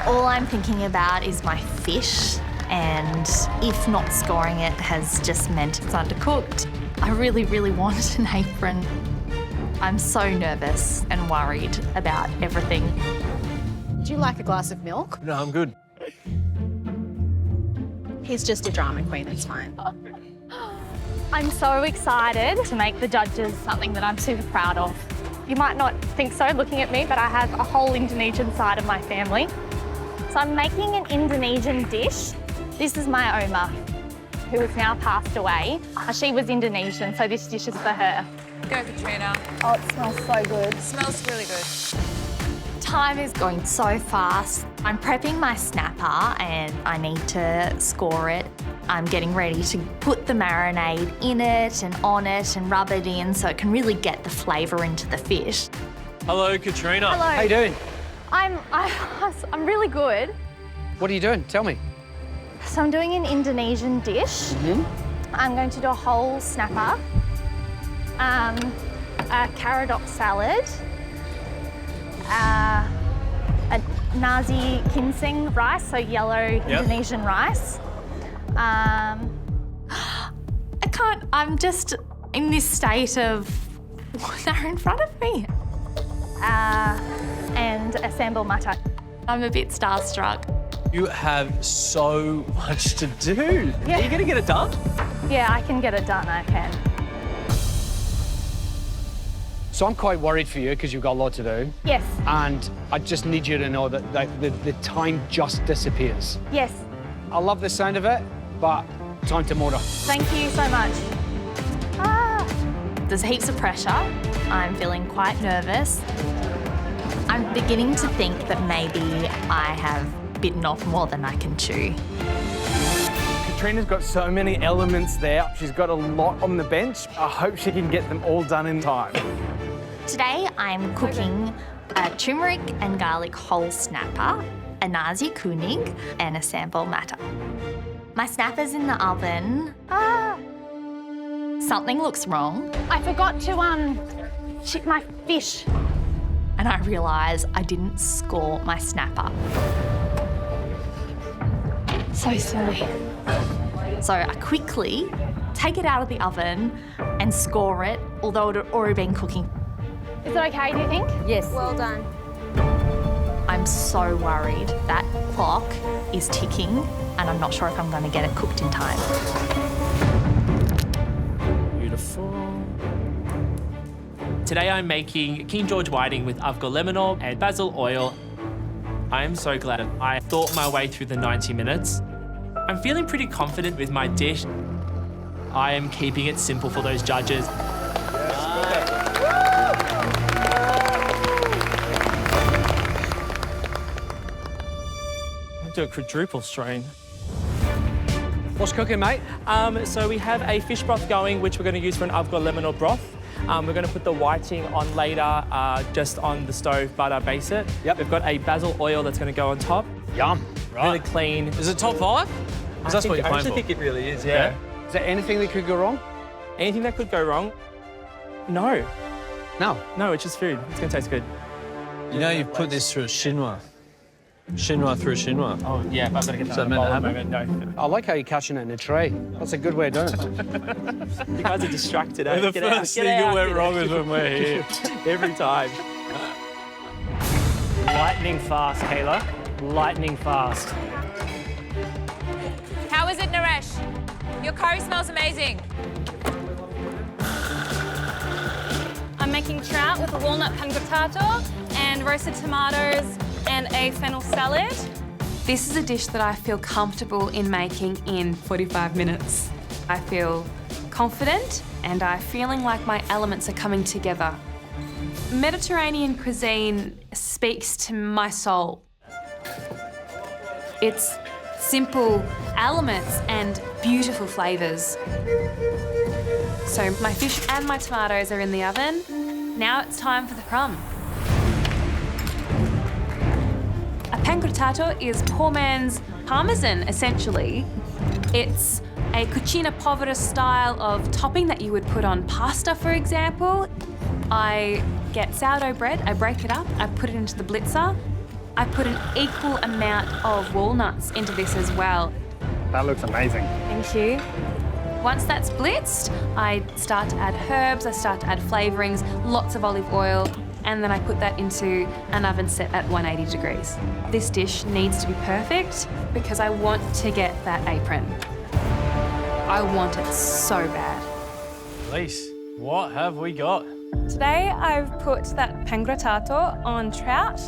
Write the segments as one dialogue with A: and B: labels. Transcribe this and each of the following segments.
A: All I'm thinking about is my fish, and if not scoring it has just meant it's undercooked. I really, really want an apron. I'm so nervous and worried about everything.
B: Do you like a glass of milk?
C: No, I'm good.
B: He's just a drama queen, it's fine.
D: I'm so excited to make the judges something that I'm super proud of. You might not think so looking at me, but I have a whole Indonesian side of my family. So I'm making an Indonesian dish. This is my Oma, who has now passed away. She was Indonesian, so this dish is for her.
E: Go, Katrina.
D: Oh, it smells so good.
E: It smells really good.
A: Time is going so fast. I'm prepping my snapper and I need to score it. I'm getting ready to put the marinade in it and on it and rub it in so it can really get the flavour into the fish.
C: Hello, Katrina.
D: Hello.
F: How you doing?
D: I'm really good.
F: What are you doing? Tell me.
D: So I'm doing an Indonesian dish. I'm going to do a whole snapper, a carrot salad, a nasi ginseng rice, so yellow Indonesian rice. I can't, I'm just in this state of what they're in front of me. And a sambal mata. I'm a bit starstruck.
C: You have so much to do.
D: Yeah.
C: Are you going to get it done?
D: Yeah, I can get it done, I can.
F: So I'm quite worried for you because you've got a lot to do.
D: Yes,
F: And I just need you to know that the time just disappears.
D: yes.
F: I love the sound of it, but time to motor.
D: Thank you so much.
A: There's heaps of pressure. I'm feeling quite nervous. I'm beginning to think that maybe I have bitten off more than I can chew.
G: Katrina's got so many elements there. She's got a lot on the bench. I hope she can get them all done in time.
A: Today I'm cooking a turmeric and garlic whole snapper, a nasi kuning, and a sambal mata. My snapper's in the oven. Something looks wrong,
D: I forgot to ship my fish.
A: and I realise I didn't score my snapper.
D: So silly.
A: So I quickly take it out of the oven and score it, although it had already been cooking.
D: Is it okay, do you think?
A: Yes.
E: Well done.
A: I'm so worried. That clock is ticking and I'm not sure if I'm going to get it cooked in time.
C: Beautiful. Today I'm making King George whiting with avocado lemon oil and basil oil. I am so glad I thought my way through the 90 minutes. I'm feeling pretty confident with my dish. I am keeping it simple for those judges. Do a quadruple strain.
F: What's cooking, mate?
C: So we have a fish broth going, which we're going to use for an avocado lemon oil broth. We're going to put the whiting on later, just on the stove, but base it.
F: Yep.
C: We've got a basil oil that's going to go on top.
F: Yum.
C: Really clean.
H: Is it top 5? Because that's what you're
C: I
H: playing
C: actually
H: for.
C: think it really is, yeah.
F: Is there anything that could go wrong?
C: Anything that could go wrong? No.
F: No.
C: No, it's just food. It's going to taste good.
H: You know you've put this through a chinois. Chinois through chinois.
C: Oh, yeah, if I've got to get
H: Is
C: that
H: that meant to
C: in a
H: happen?
C: moment, no.
F: I like how you're catching it in a tray. That's a good way of doing it.
C: You guys are distracted, eh?
H: The
C: Get out,
H: first
C: get
H: thing that
C: out,
H: went
C: get
H: wrong
C: out.
H: is when we're here.
C: Every time.
G: Lightning fast, Kayla. Lightning fast.
E: How is it, Naresh? Your curry smells amazing.
D: I'm making trout with a walnut pangrattato and roasted tomatoes and a fennel salad.
I: This is a dish that I feel comfortable in making in 45 minutes. I feel confident and I'm feeling like my elements are coming together. Mediterranean cuisine speaks to my soul. It's simple elements and beautiful flavours. So my fish and my tomatoes are in the oven. Now it's time for the crumb. A pangrattato is poor man's parmesan, essentially. It's a cucina povera style of topping that you would put on pasta, for example. I get sourdough bread, I break it up, I put it into the blitzer, I put an equal amount of walnuts into this as well.
G: That looks amazing.
I: Thank you. Once that's blitzed, I start to add herbs, I start to add flavourings, lots of olive oil, and then I put that into an oven set at 180 degrees. This dish needs to be perfect because I want to get that apron. I want it so bad.
H: Elise, what have we got?
I: Today I've put that pangrattato on trout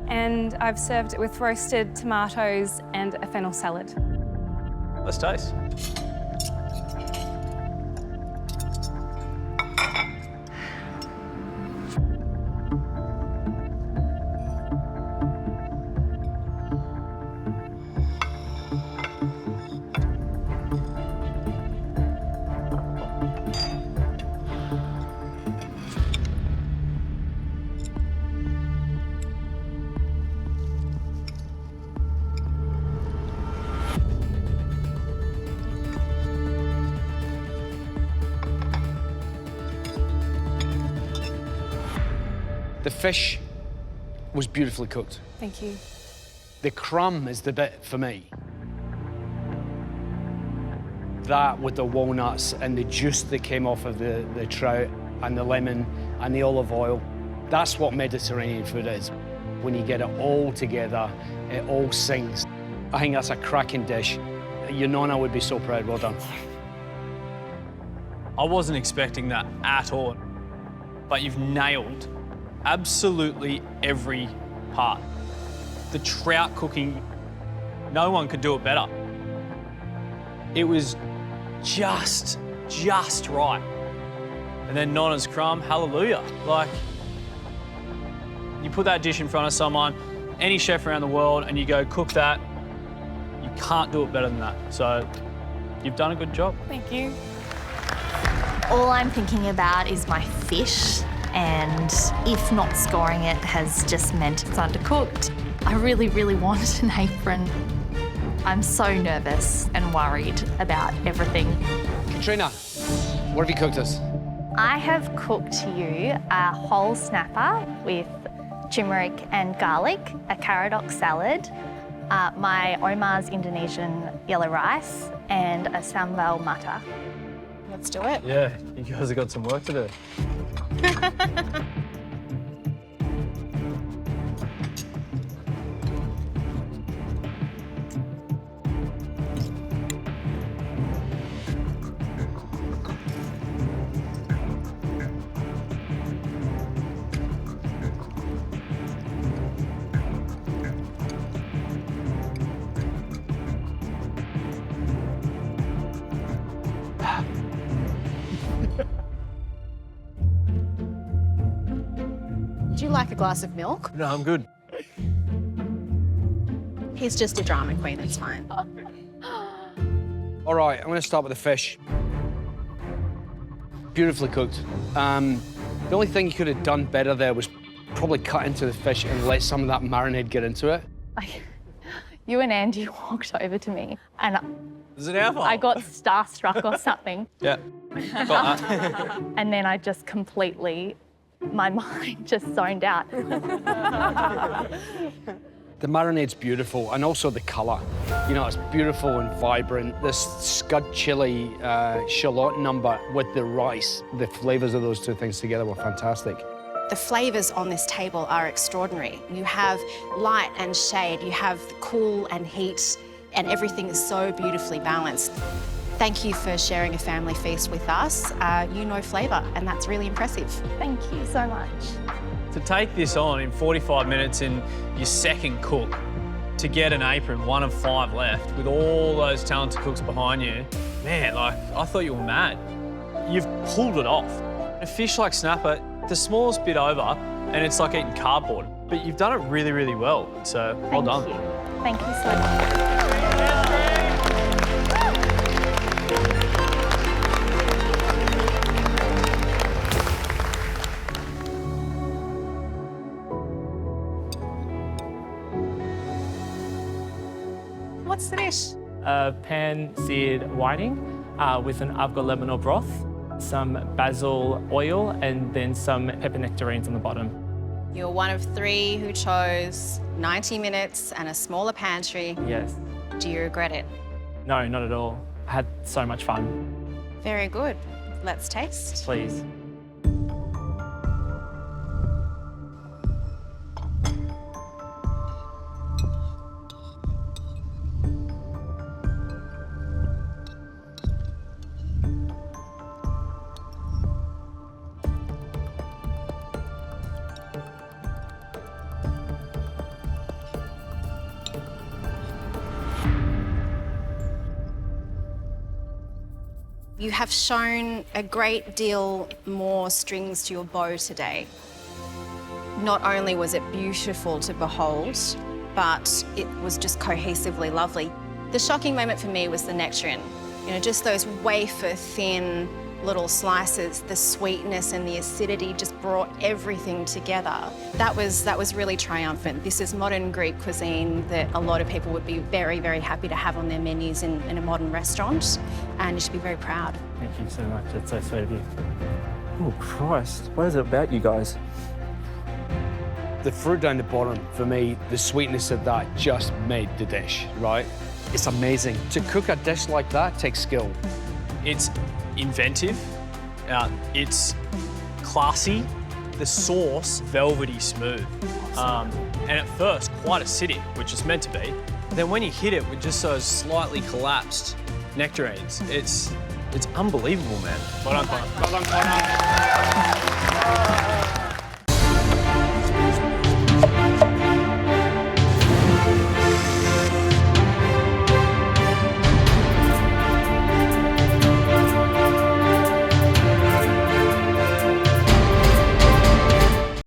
I: and I've served it with roasted tomatoes and a fennel salad.
H: Let's taste.
F: The fish was beautifully cooked.
I: Thank you.
F: The crumb is the bit for me. That with the walnuts and the juice that came off of the trout and the lemon and the olive oil, that's what Mediterranean food is. When you get it all together, it all sings. I think that's a cracking dish. Your nonna would be so proud. Well done.
H: I wasn't expecting that at all, but you've nailed absolutely every part. The trout cooking, no one could do it better. It was just right. And then Nonna's crumb, hallelujah. Like, you put that dish in front of someone, any chef around the world, and you go, cook that, you can't do it better than that. So, you've done a good job.
I: Thank you.
A: All I'm thinking about is my fish, and if not scoring it has just meant it's undercooked. I really, really want an apron. I'm so nervous and worried about everything.
F: Katrina, what have you cooked us?
D: I have cooked you a whole snapper with turmeric and garlic, a caradoc salad, my Omar's Indonesian yellow rice, and a sambal mata.
B: Let's do it.
H: Yeah, you guys have got some work to do.
B: Would you like a glass of milk?
H: No, I'm good.
B: He's just a drama queen, it's fine.
F: All right, I'm going to start with the fish. Beautifully cooked. The only thing you could have done better there was probably cut into the fish and let some of that marinade get into it.
D: You and Andy walked over to me and
H: Is it our fault?
D: I got starstruck or something.
H: Yeah, got that.
D: And then I just completely, my mind just zoned out.
F: The marinade's beautiful, and also the colour. You know, it's beautiful and vibrant. This scud chili shallot number with the rice, the flavours of those two things together were fantastic.
B: The flavours on this table are extraordinary. You have light and shade, you have cool and heat, and everything is so beautifully balanced. Thank you for sharing a family feast with us. You know flavour, and that's really impressive.
D: Thank you so much.
H: To take this on in 45 minutes in your second cook, to get an apron, 1 of 5 left, with all those talented cooks behind you, man, like, I thought you were mad. You've pulled it off. A fish like snapper, the smallest bit over, and it's like eating cardboard. But you've done it really, really well, so well done.
D: Thank you. Thank you so much.
B: What's the dish?
C: Pan-seared whiting with an avgo lemon broth, some basil oil, and then some pepper nectarines on the bottom.
B: You're one of 3 who chose 90 minutes and a smaller pantry.
C: Yes.
B: Do you regret it?
C: No, not at all. I had so much fun.
B: Very good. Let's taste.
C: Please.
B: You have shown a great deal more strings to your bow today. Not only was it beautiful to behold, but it was just cohesively lovely. The shocking moment for me was the nectarine. You know, just those wafer-thin little slices, the sweetness and the acidity just brought everything together. That was really triumphant. This is modern Greek cuisine that a lot of people would be very, very happy to have on their menus in a modern restaurant, and you should be very proud.
C: Thank you so much. That's so sweet of you. Oh, Christ. What is it about you guys?
F: The fruit down the bottom, for me, the sweetness of that just made the dish, right? It's amazing. To cook a dish like that takes skill.
H: It's inventive, it's classy, the sauce velvety smooth, and at first quite acidic, which it's meant to be. Then when you hit it with just those slightly collapsed nectarines, it's unbelievable, man. Well done, Connor.
F: Well done, Connor.